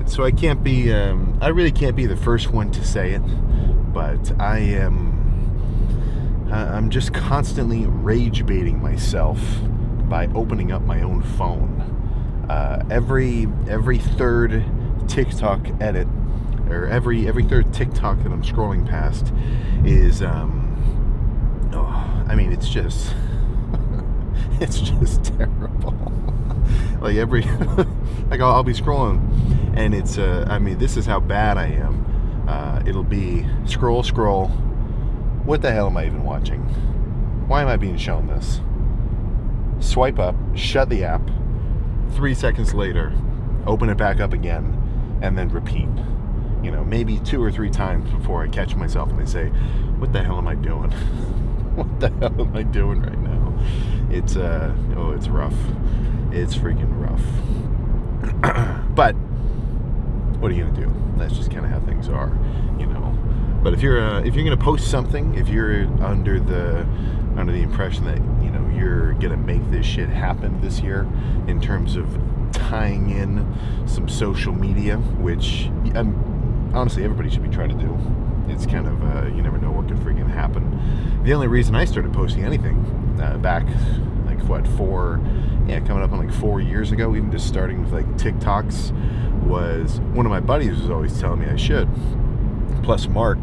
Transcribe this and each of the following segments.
it. So I can't be, I really can't be the first one to say it, but I'm just constantly rage baiting myself by opening up my own phone. Every third TikTok edit, or every third TikTok that I'm scrolling past is, it's just, it's just terrible. Like I'll be scrolling, and it's, this is how bad I am. It'll be scroll. What the hell am I even watching? Why am I being shown this? Swipe up, shut the app. 3 seconds later, open it back up again, and then repeat. Maybe 2 or 3 times before I catch myself and I say, what the hell am I doing? What the hell am I doing right now? It's rough. It's freaking rough. But what are you gonna do? That's just kind of how things are, But if you're gonna post something, if you're under the impression that you're gonna make this shit happen this year in terms of tying in some social media, which honestly everybody should be trying to do. It's kind of you never know what could freaking happen. The only reason I started posting anything back coming up on 4 years ago, even just starting with TikToks, was one of my buddies was always telling me I should. Plus Mark,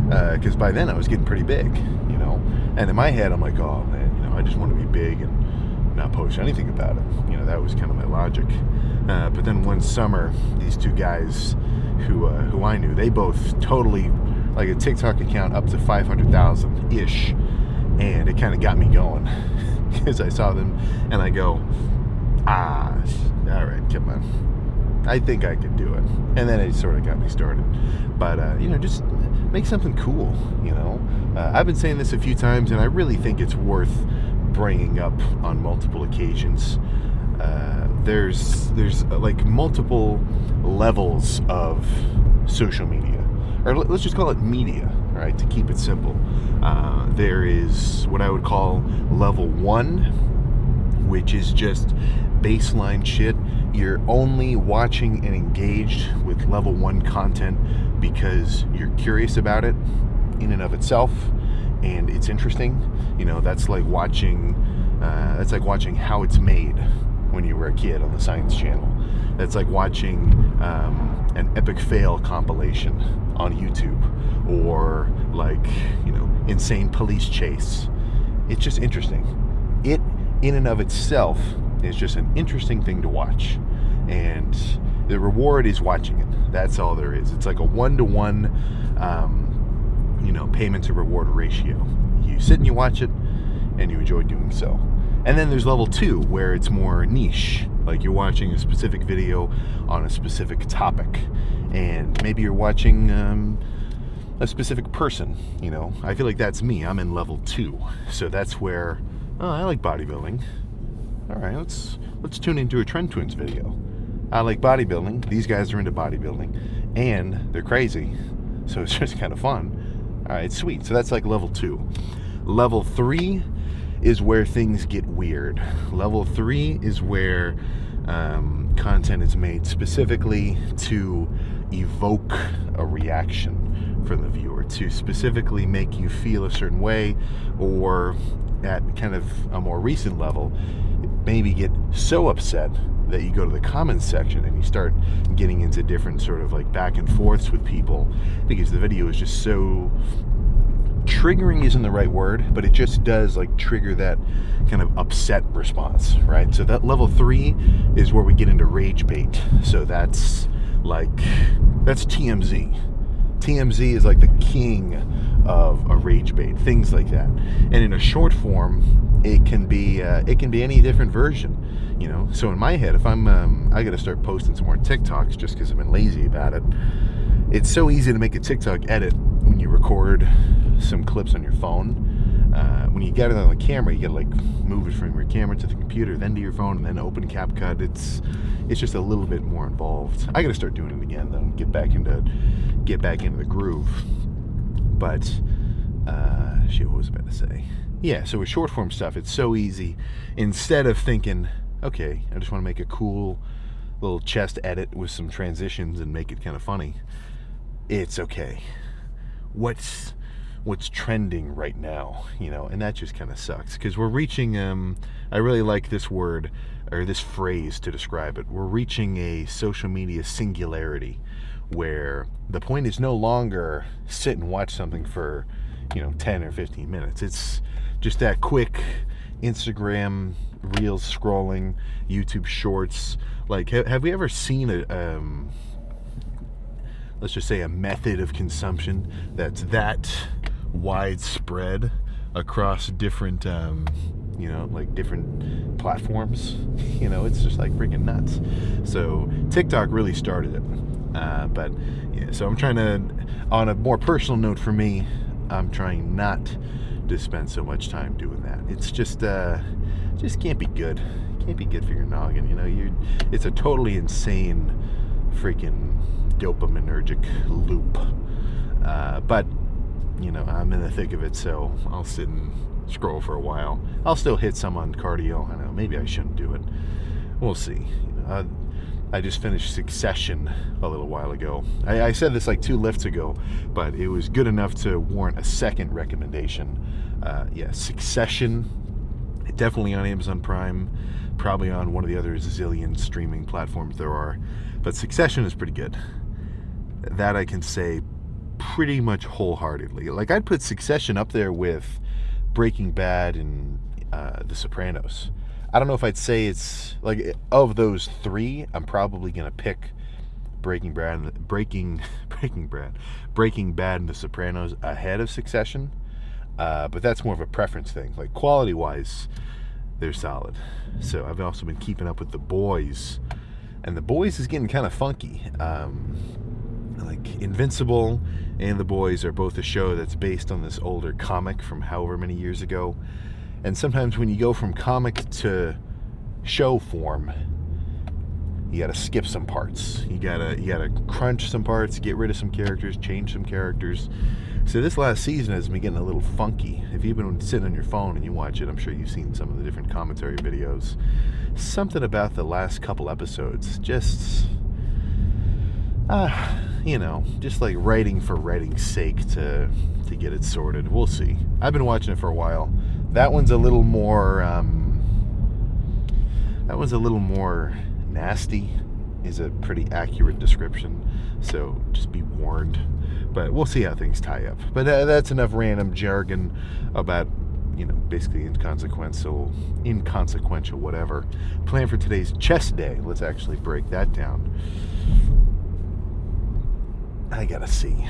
because by then I was getting pretty big, And in my head, I'm like, oh man, I just want to be big and not post anything about it. That was kind of my logic. But then one summer, these two guys who I knew, they both totally, like a TikTok account up to 500,000-ish. And it kind of got me going because I saw them and I go, all right, come on. I think I could do it. And then it sort of got me started. But, just make something cool, I've been saying this a few times, and I really think it's worth bringing up on multiple occasions. There's multiple levels of social media, or let's just call it media, right, to keep it simple. There is what I would call level 1, which is just baseline shit. You're only watching and engaged with level 1 content because you're curious about it in and of itself, and it's interesting. That's like watching How It's Made when you were a kid on the Science Channel. That's like watching an epic fail compilation on YouTube, or insane police chase. It's just interesting. It in and of itself is just an interesting thing to watch, and the reward is watching it. That's all there is. It's like a 1-to-1 payment to reward ratio. You sit and you watch it and you enjoy doing so. And then there's level 2, where it's more niche, like you're watching a specific video on a specific topic, and maybe you're watching a specific person. I feel like that's me. I'm in level 2, so that's where I like bodybuilding. All right, let's tune into a Trend Twins video. I like bodybuilding. These guys are into bodybuilding, and they're crazy, so it's just kind of fun. All right, sweet. So that's like level 2. Level 3 is where things get weird. Level 3 is where content is made specifically to evoke a reaction from the viewer, to specifically make you feel a certain way, or at kind of a more recent level, maybe get so upset that you go to the comments section and you start getting into different sort of back and forths with people, because the video is just so triggering. Isn't the right word, but it just does trigger that kind of upset response, right? So that level 3 is where we get into rage bait. So that's TMZ. TMZ is the king of a rage bait, things like that. And in a short form, it can be any different version. So in my head, if I got to start posting some more TikToks just because I've been lazy about it. It's so easy to make a TikTok edit when you record some clips on your phone. When you get it on the camera, you got to move it from your camera to the computer, then to your phone, and then open CapCut. It's just a little bit more involved. I got to start doing it again though, and get back into the groove. But what was I about to say? Yeah, so with short form stuff, it's so easy. Instead of thinking, okay, I just want to make a cool little chest edit with some transitions and make it kind of funny. It's okay. What's trending right now, and that just kind of sucks because we're reaching. I really like this word or this phrase to describe it. We're reaching a social media singularity where the point is no longer sit and watch something for 10 or 15 minutes. It's just that quick Instagram reels scrolling, YouTube shorts. Like, have we ever seen let's just say a method of consumption that's that widespread across different different platforms? It's just like freaking nuts. So TikTok really started it. But yeah, so I'm trying to, on a more personal note for me, I'm trying not to spend so much time doing that. It's just can't be good. Can't be good for your noggin. It's a totally insane freaking dopaminergic loop. But I'm in the thick of it, so I'll sit and scroll for a while. I'll still hit some on cardio. I know maybe I shouldn't do it. We'll see. I just finished Succession a little while ago. I said this like 2 lifts ago, but it was good enough to warrant a second recommendation. Succession, definitely on Amazon Prime, probably on one of the other zillion streaming platforms there are. But Succession is pretty good. That I can say pretty much wholeheartedly. Like, I'd put Succession up there with Breaking Bad and The Sopranos. I don't know if I'd say it's like, of those 3, I'm probably gonna pick Breaking Bad and The Sopranos ahead of Succession. But that's more of a preference thing. Like, quality-wise, they're solid. So I've also been keeping up with The Boys, and The Boys is getting kind of funky. Like, Invincible and The Boys are both a show that's based on this older comic from however many years ago. And sometimes when you go from comic to show form, you gotta skip some parts. You gotta crunch some parts, get rid of some characters, change some characters. So this last season has been getting a little funky. If you've been sitting on your phone and you watch it, I'm sure you've seen some of the different commentary videos. Something about the last couple episodes just just like writing for writing's sake to get it sorted. We'll see. I've been watching it for a while. That one's a little more nasty, is a pretty accurate description. So just be warned. But we'll see how things tie up. But that's enough random jargon about, basically inconsequential whatever. Plan for today's chest day. Let's actually break that down. I gotta see.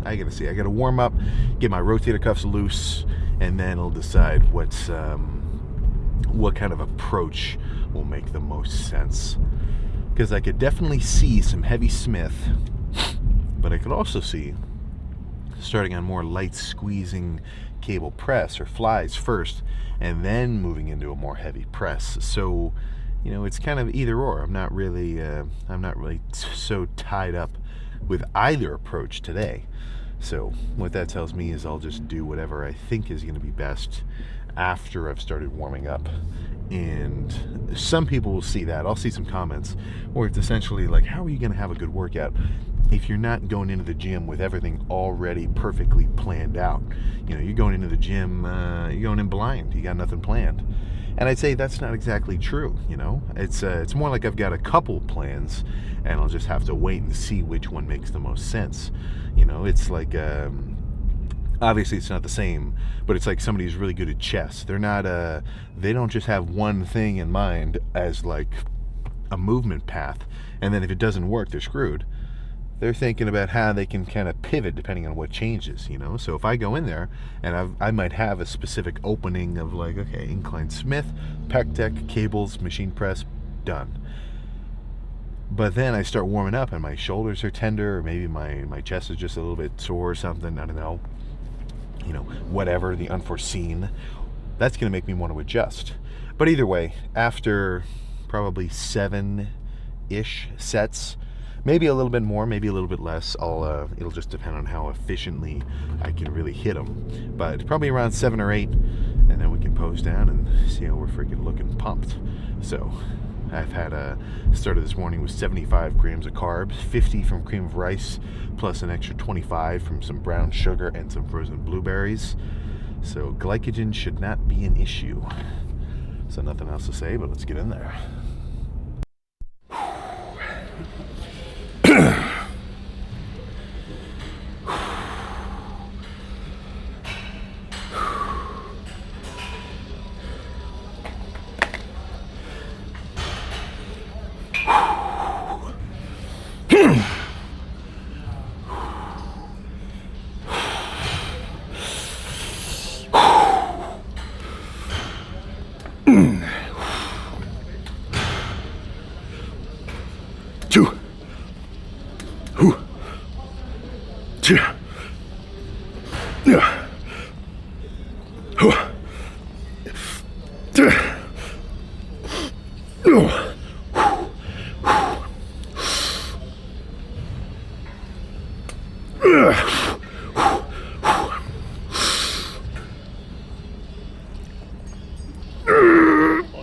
I gotta warm up, get my rotator cuffs loose, and then I'll decide what kind of approach will make the most sense. Because I could definitely see some heavy Smith, but I could also see starting on more light squeezing cable press or flies first, and then moving into a more heavy press. So, it's kind of either or. I'm not really so tied up with either approach today. So what that tells me is I'll just do whatever I think is going to be best after I've started warming up. And some people will see that. I'll see some comments where it's essentially like, how are you going to have a good workout if you're not going into the gym with everything already perfectly planned out? You're going into the gym, you're going in blind. You got nothing planned. And I'd say that's not exactly true. It's more like I've got a couple plans, and I'll just have to wait and see which one makes the most sense. It's like, obviously it's not the same, but it's like somebody who's really good at chess. They don't just have one thing in mind as like a movement path, and then if it doesn't work, they're screwed. They're thinking about how they can kind of pivot depending on what changes, So if I go in there and I might have a specific opening of like, okay, incline Smith, pec deck, cables, machine press, done. But then I start warming up and my shoulders are tender, or maybe my chest is just a little bit sore or something. I don't know. Whatever, the unforeseen. That's going to make me want to adjust. But either way, after probably 7-ish sets, maybe a little bit more, maybe a little bit less. It'll just depend on how efficiently I can really hit them. But probably around 7 or 8, and then we can pose down and see how we're freaking looking pumped. So I've had started this morning with 75 grams of carbs, 50 from cream of rice, plus an extra 25 from some brown sugar and some frozen blueberries. So glycogen should not be an issue. So nothing else to say, but let's get in there.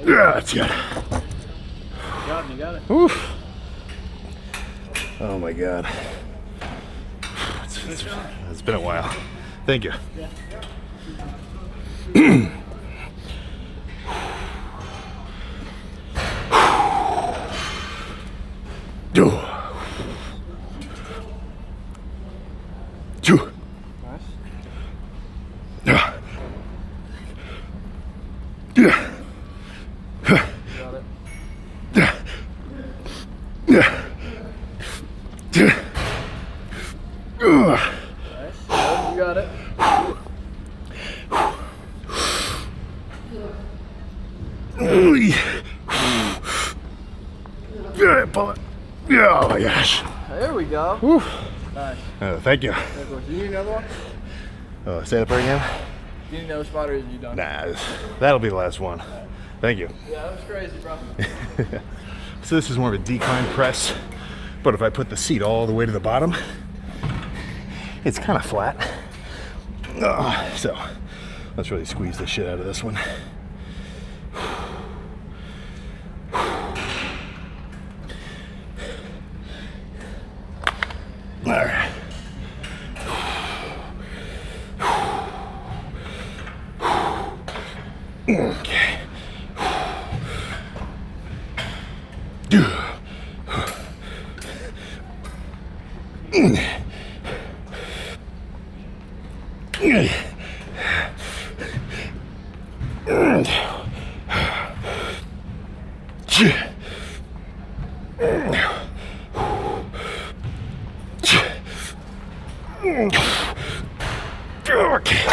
Yeah, that's good. You got it. Oof. Oh my God. It's been a while. Thank you. Yeah. You got it. Yeah, pull it. Yeah, oh my gosh. There we go. Whew. Nice. Oh, thank you. Do you need another one? Oh, say that part again? Do you need another spot or are you done? Nah, that'll be the last one. Thank you. Yeah, that was crazy, bro. So this is more of a decline press, but if I put the seat all the way to the bottom, it's kind of flat. So let's really squeeze the shit out of this one. All right. Okay. Okay.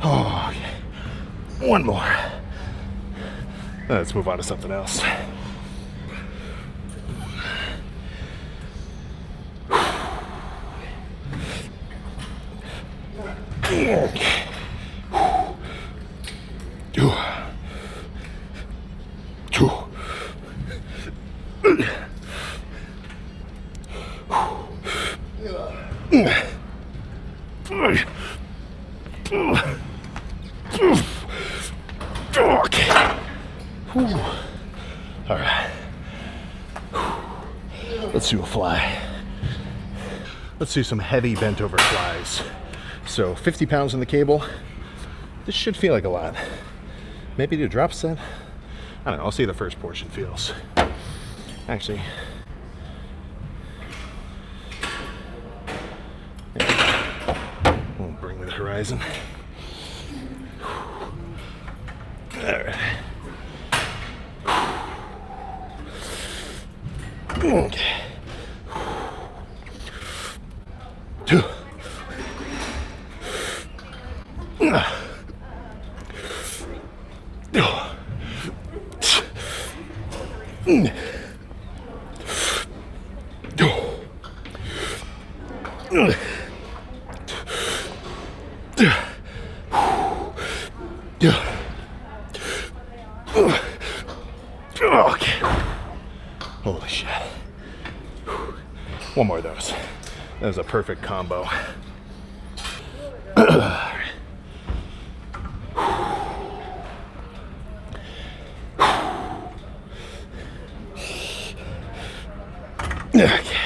Oh, okay. One more. Let's move on to something else. Okay. All right. Let's do a fly. Let's do some heavy bent over flies. So 50 pounds on the cable. This should feel like a lot. Maybe do a drop set. I don't know. I'll see how the first portion feels. Actually, we'll bring me the horizon. All right. Okay. Two. Okay. Holy shit. One more of those. That was a perfect combo. Okay.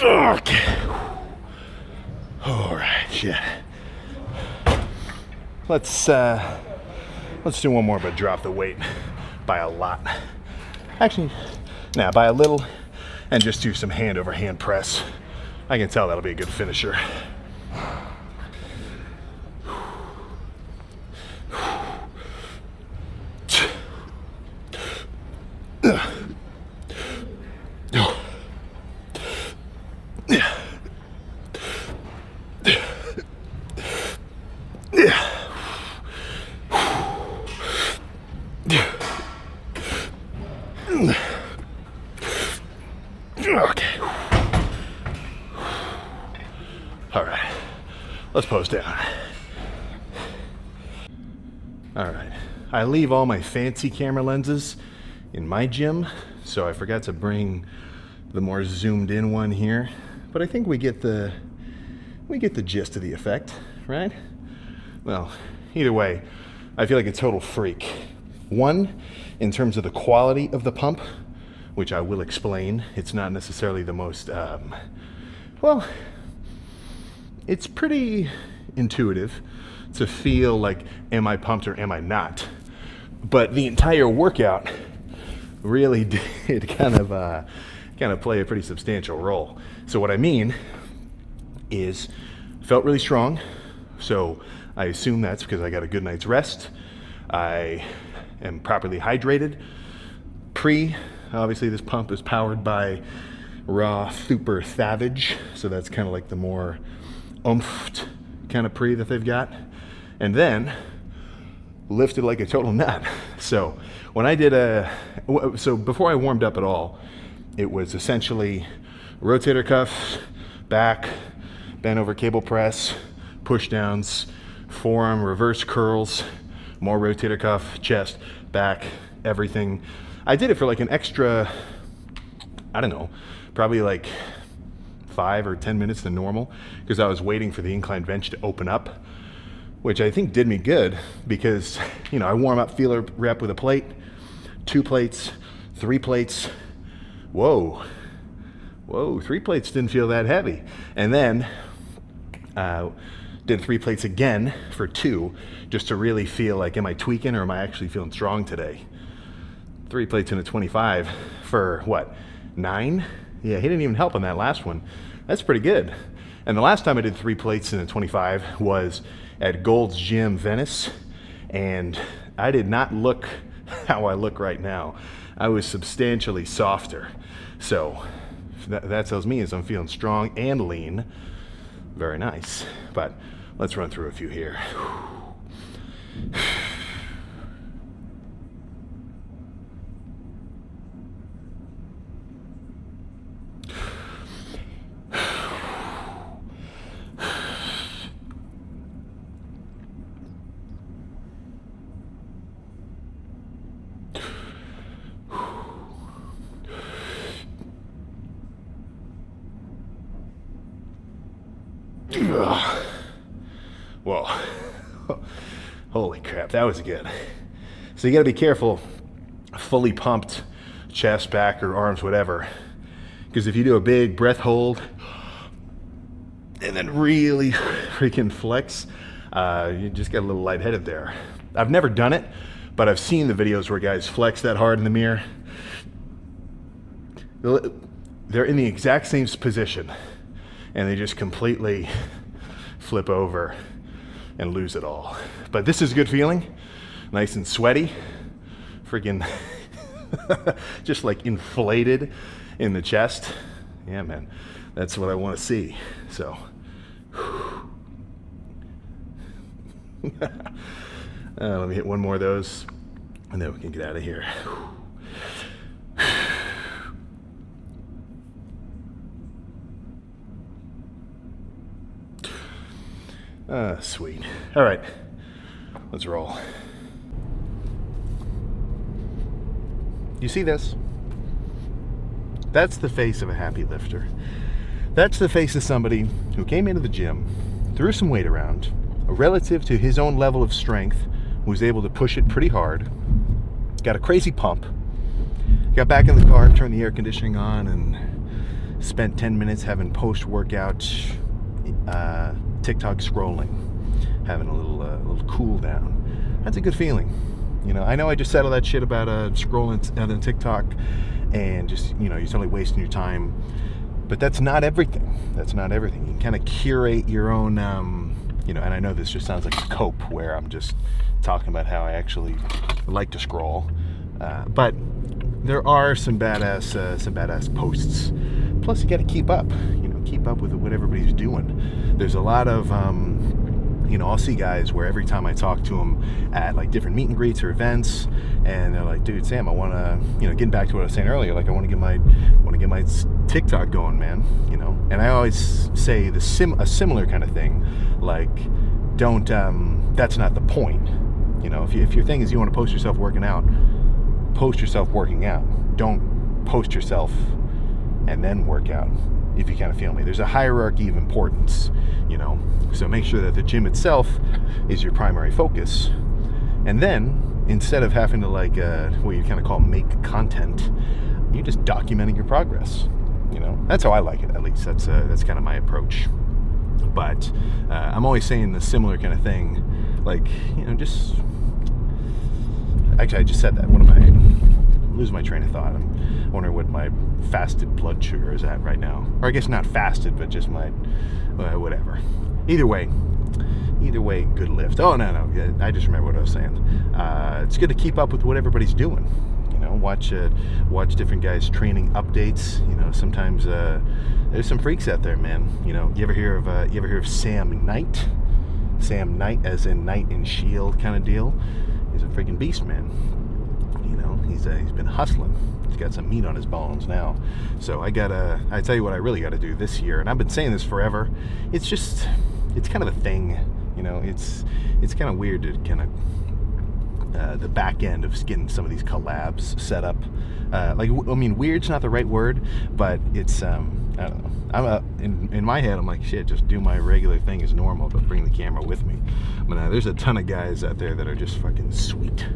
Okay. All right, shit. Let's do one more, but drop the weight by a lot. Actually, nah, by a little, and just do some hand over hand press. I can tell that'll be a good finisher. Okay. All right. Let's pose down. All right. I leave all my fancy camera lenses in my gym, so I forgot to bring the more zoomed in one here. But I think we get the gist of the effect, right? Well, either way, I feel like a total freak. One, in terms of the quality of the pump, which I will explain. It's not necessarily the most, well, it's pretty intuitive to feel like, am I pumped or am I not? But the entire workout really did kind of play a pretty substantial role. So what I mean is, felt really strong. So I assume that's because I got a good night's rest. I am properly hydrated. Obviously this pump is powered by Raw Super Savage, so that's kind of like the more oomphed kind of pre that they've got. And then lifted like a total nut. So when I did so before I warmed up at all, it was essentially rotator cuffs, back, bent over cable press, push downs, forearm reverse curls, more rotator cuff, chest, back, everything. I did it for like an extra, I don't know, probably like 5 or 10 minutes than normal, because I was waiting for the incline bench to open up, which I think did me good because, you know, I warm up feeler rep with a plate, 2 plates, 3 plates. Whoa, 3 plates didn't feel that heavy. And then did 3 plates again for 2, just to really feel like, am I tweaking or am I actually feeling strong today? 3 plates in a 25 for what, 9? Yeah, he didn't even help on that last one. That's pretty good. And the last time I did 3 plates in a 25 was at Gold's Gym Venice, and I did not look how I look right now. I was substantially softer. So that tells me is I'm feeling strong and lean. Very nice. But let's run through a few here. Whoa. Holy crap, that was good. So you gotta be careful, fully pumped chest, back, or arms, whatever. Because if you do a big breath hold and then really freaking flex, you just get a little lightheaded there. I've never done it, but I've seen the videos where guys flex that hard in the mirror. They're in the exact same position and they just completely flip over and lose it all. But this is a good feeling, nice and sweaty, freaking just like inflated in the chest. Yeah, man, that's what I want to see. So let me hit one more of those and then we can get out of here. Sweet. All right, let's roll. You see this? That's the face of a happy lifter. That's the face of somebody who came into the gym, threw some weight around, relative to his own level of strength, was able to push it pretty hard, got a crazy pump, got back in the car, turned the air conditioning on, and spent 10 minutes having post-workout TikTok scrolling, having a little cool down. That's a good feeling. You know, I know I just said all that shit about scrolling on TikTok and just, you know, you're totally wasting your time. But that's not everything. That's not everything. You can kind of curate your own, you know, and I know this just sounds like a cope where I'm just talking about how I actually like to scroll. But there are some badass posts. Plus, you got to keep up. You know, keep up with what everybody's doing. There's a lot of, you know, I'll see guys where every time I talk to them at like different meet and greets or events, and they're like, "Dude, Sam, I want to, you know, getting back to what I was saying earlier, like I want to get my TikTok going, man." You know, and I always say a similar kind of thing, like, don't. That's not the point. You know, if your thing is you want to post yourself working out, post yourself working out. Don't post yourself and then work out. If you kind of feel me, there's a hierarchy of importance, you know, so make sure that the gym itself is your primary focus, and then instead of having to like what you kind of call make content, you're just documenting your progress. You know, that's how I like it. At least that's kind of my approach. But I'm always saying the similar kind of thing, like, you know, just actually I just said that. I'm losing my train of thought. I'm wondering what my fasted blood sugar is at right now. Or I guess not fasted, but just my, whatever. Either way, good lift. Oh, no, I just remember what I was saying. It's good to keep up with what everybody's doing. You know, watch different guys' training updates. You know, sometimes there's some freaks out there, man. You know, you ever hear of Sam Knight? Sam Knight, as in Knight in Shield kind of deal. He's a freaking beast, man. You know, he's been hustling. He's got some meat on his bones now. So I tell you what I really got to do this year, and I've been saying this forever. It's kind of a thing. You know, it's kind of weird to kind of the back end of getting some of these collabs set up. Weird's not the right word, but it's I don't know. In my head, I'm like, shit, just do my regular thing as normal, but bring the camera with me. But there's a ton of guys out there that are just fucking sweet,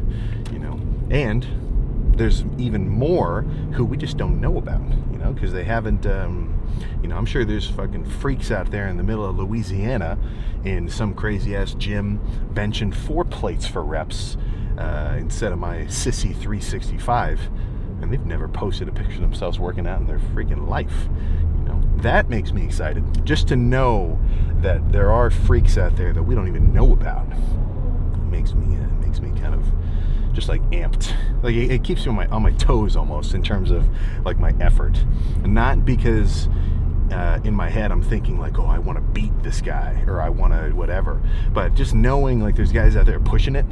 you know. And there's even more who we just don't know about, you know, because they haven't, you know, I'm sure there's fucking freaks out there in the middle of Louisiana in some crazy-ass gym benching 4 plates for reps instead of my sissy 365, and they've never posted a picture of themselves working out in their freaking life. That makes me excited, just to know that there are freaks out there that we don't even know about. It makes me kind of just like amped. Like it keeps me on my toes almost in terms of like my effort, and not because in my head I'm thinking like, oh, I want to beat this guy or I want to whatever, but just knowing like there's guys out there pushing it.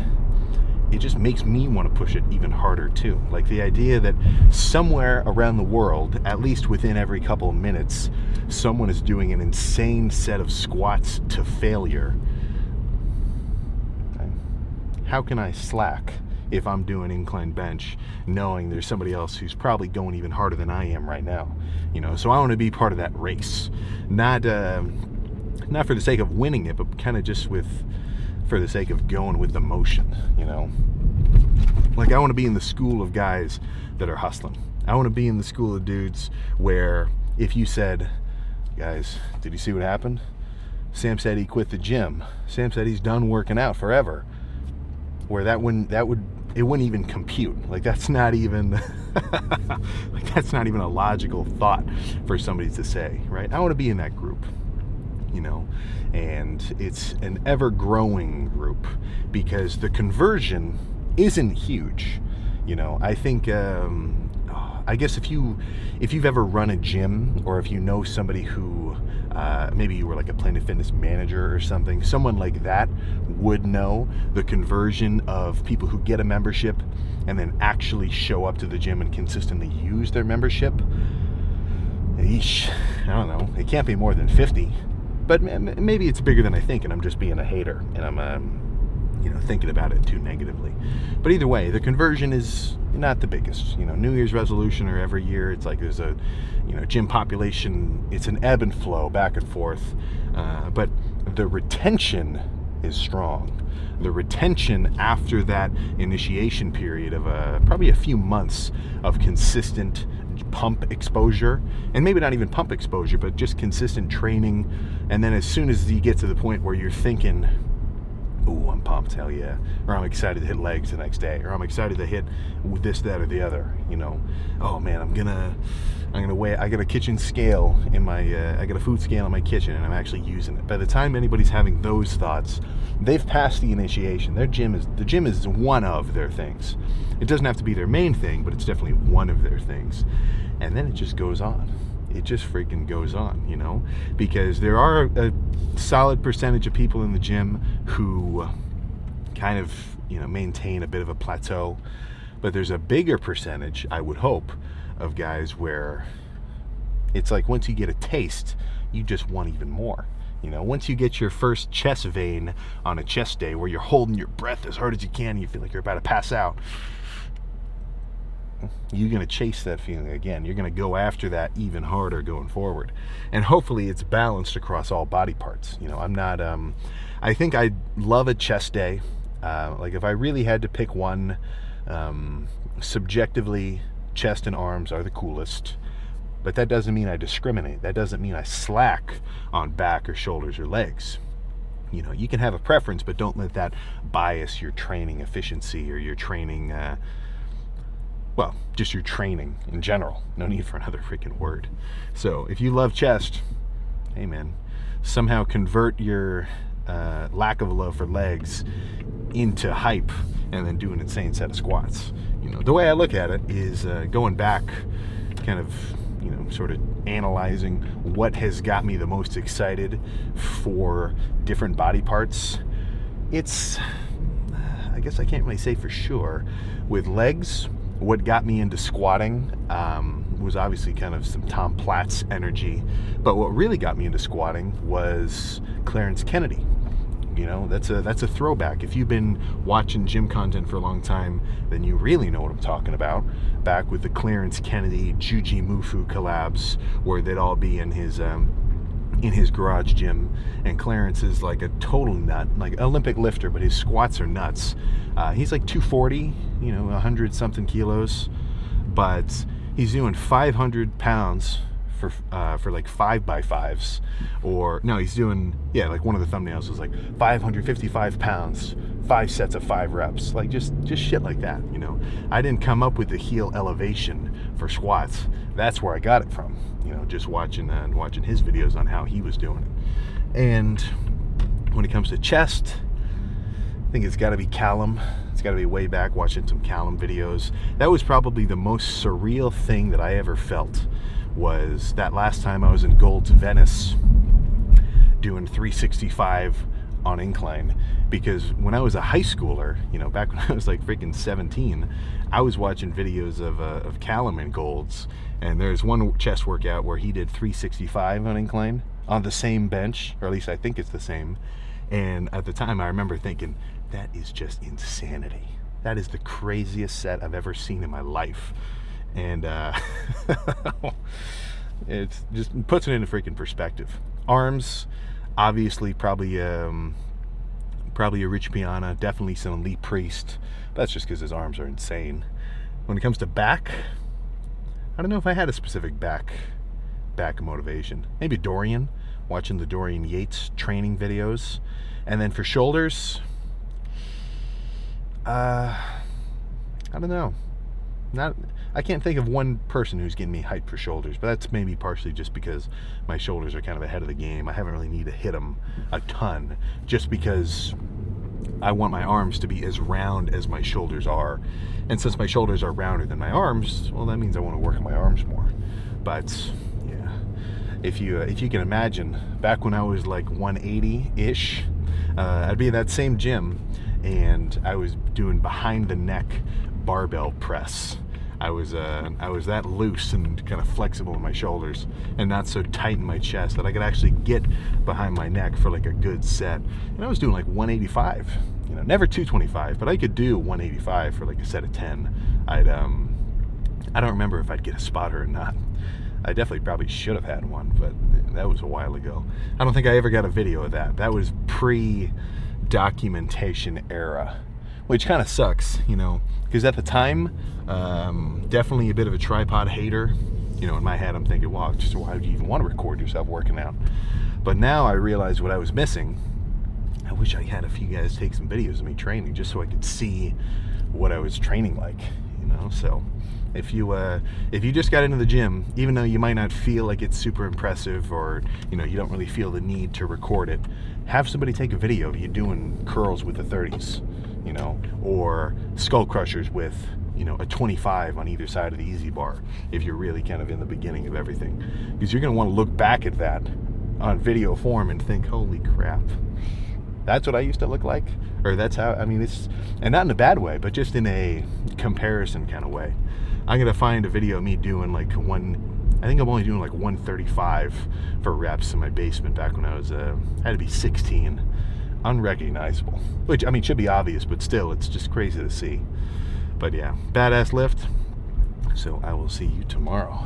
It just makes me want to push it even harder too. Like the idea that somewhere around the world, at least within every couple of minutes, someone is doing an insane set of squats to failure. How can I slack if I'm doing incline bench knowing there's somebody else who's probably going even harder than I am right now? You know, so I want to be part of that race. Not for the sake of winning it, but kind of just for the sake of going with the motion, you know? Like, I want to be in the school of guys that are hustling. I want to be in the school of dudes where if you said, guys, did you see what happened? Sam said he quit the gym. Sam said he's done working out forever. Where it wouldn't even compute. Like, that's not even a logical thought for somebody to say, right? I want to be in that group. You know, and it's an ever-growing group because the conversion isn't huge. You know, I think I guess if you've ever run a gym, or if you know somebody who maybe you were like a Planet Fitness manager or something, someone like that would know the conversion of people who get a membership and then actually show up to the gym and consistently use their membership. Eesh, I don't know, it can't be more than 50. But maybe it's bigger than I think, and I'm just being a hater, and thinking about it too negatively. But either way, the conversion is not the biggest. New Year's resolution or every year, it's like there's a, gym population, it's an ebb and flow back and forth. But the retention is strong. The retention after that initiation period of probably a few months of consistent pump exposure, and maybe not even pump exposure, but just consistent training. And then as soon as you get to the point where you're thinking, ooh, I'm pumped, hell yeah, or I'm excited to hit legs the next day, or I'm excited to hit this, that, or the other, oh man, I'm gonna weigh, I got a kitchen scale in my, I got a food scale in my kitchen, and I'm actually using it. By the time anybody's having those thoughts, they've passed the initiation. The gym is one of their things. It doesn't have to be their main thing, but it's definitely one of their things. And then it just goes on. It just freaking goes on, because there are a solid percentage of people in the gym who kind of, maintain a bit of a plateau. But there's a bigger percentage, I would hope, of guys where it's like once you get a taste, you just want even more. Once you get your first chest vein on a chest day where you're holding your breath as hard as you can, you feel like you're about to pass out, you're going to chase that feeling again. You're going to go after that even harder going forward. And hopefully it's balanced across all body parts. I'm not, I think I love a chest day. Like if I really had to pick one, subjectively, chest and arms are the coolest. But that doesn't mean I discriminate. That doesn't mean I slack on back or shoulders or legs. You can have a preference, but don't let that bias your training efficiency or your training, just your training in general. No need for another freaking word. So if you love chest, hey man, somehow convert your lack of love for legs into hype and then do an insane set of squats. The way I look at it is going back, kind of, sort of analyzing what has got me the most excited for different body parts. It's, I guess I can't really say for sure. With legs, what got me into squatting was obviously kind of some Tom Platz energy, but what really got me into squatting was Clarence Kennedy. That's a throwback. If you've been watching gym content for a long time, then you really know what I'm talking about. Back with the Clarence Kennedy Juji Mufu collabs, where they'd all be in his garage gym, and Clarence is like a total nut, like Olympic lifter, but his squats are nuts. He's like 240, 100 something kilos, but he's doing 500 pounds for like 5x5s, or no, he's doing, like one of the thumbnails was like 555 pounds, 5 sets of 5 reps, like just shit like that. I didn't come up with the heel elevation for squats. That's where I got it from, just watching his videos on how he was doing it. And when it comes to chest, I think it's got to be Callum. It's got to be way back watching some Callum videos. That was probably the most surreal thing that I ever felt, was that last time I was in Gold's Venice doing 365 on incline. Because when I was a high schooler, back when I was like freaking 17, I was watching videos of Callum in Gold's, and there's one chest workout where he did 365 on incline on the same bench, or at least I think it's the same. And at the time I remember thinking, that is just insanity. That is the craziest set I've ever seen in my life. And it just puts it into freaking perspective. Arms, obviously, probably a Rich Piana, definitely some Lee Priest. That's just because his arms are insane. When it comes to back, I don't know if I had a specific back motivation. Maybe Dorian, watching the Dorian Yates training videos. And then for shoulders, I don't know. I can't think of one person who's getting me hyped for shoulders, but that's maybe partially just because my shoulders are kind of ahead of the game. I haven't really need to hit them a ton, just because I want my arms to be as round as my shoulders are. And since my shoulders are rounder than my arms, well, that means I want to work on my arms more. But yeah, if you can imagine, back when I was like 180-ish, I'd be in that same gym, and I was doing behind the neck barbell press. I was that loose and kind of flexible in my shoulders and not so tight in my chest that I could actually get behind my neck for like a good set. And I was doing like 185, never 225, but I could do 185 for like a set of 10. I don't remember if I'd get a spotter or not. I definitely probably should have had one, but that was a while ago. I don't think I ever got a video of that. That was pre-documentation era, which kind of sucks, because at the time, definitely a bit of a tripod hater. In my head, I'm thinking, wow, just why do you even want to record yourself working out? But now I realize what I was missing. I wish I had a few guys take some videos of me training just so I could see what I was training like, So if you just got into the gym, even though you might not feel like it's super impressive, or you don't really feel the need to record it, have somebody take a video of you doing curls with the 30s, or skull crushers with a 25 on either side of the easy bar, if you're really kind of in the beginning of everything, because you're going to want to look back at that on video form and think, holy crap, that's what I used to look like, or that's how, it's, and not in a bad way, but just in a comparison kind of way. I'm going to find a video of me doing I think I'm only doing like 135 for reps in my basement back when I was, had to be 16, unrecognizable, which, should be obvious, but still, it's just crazy to see. But yeah, badass lift. So I will see you tomorrow.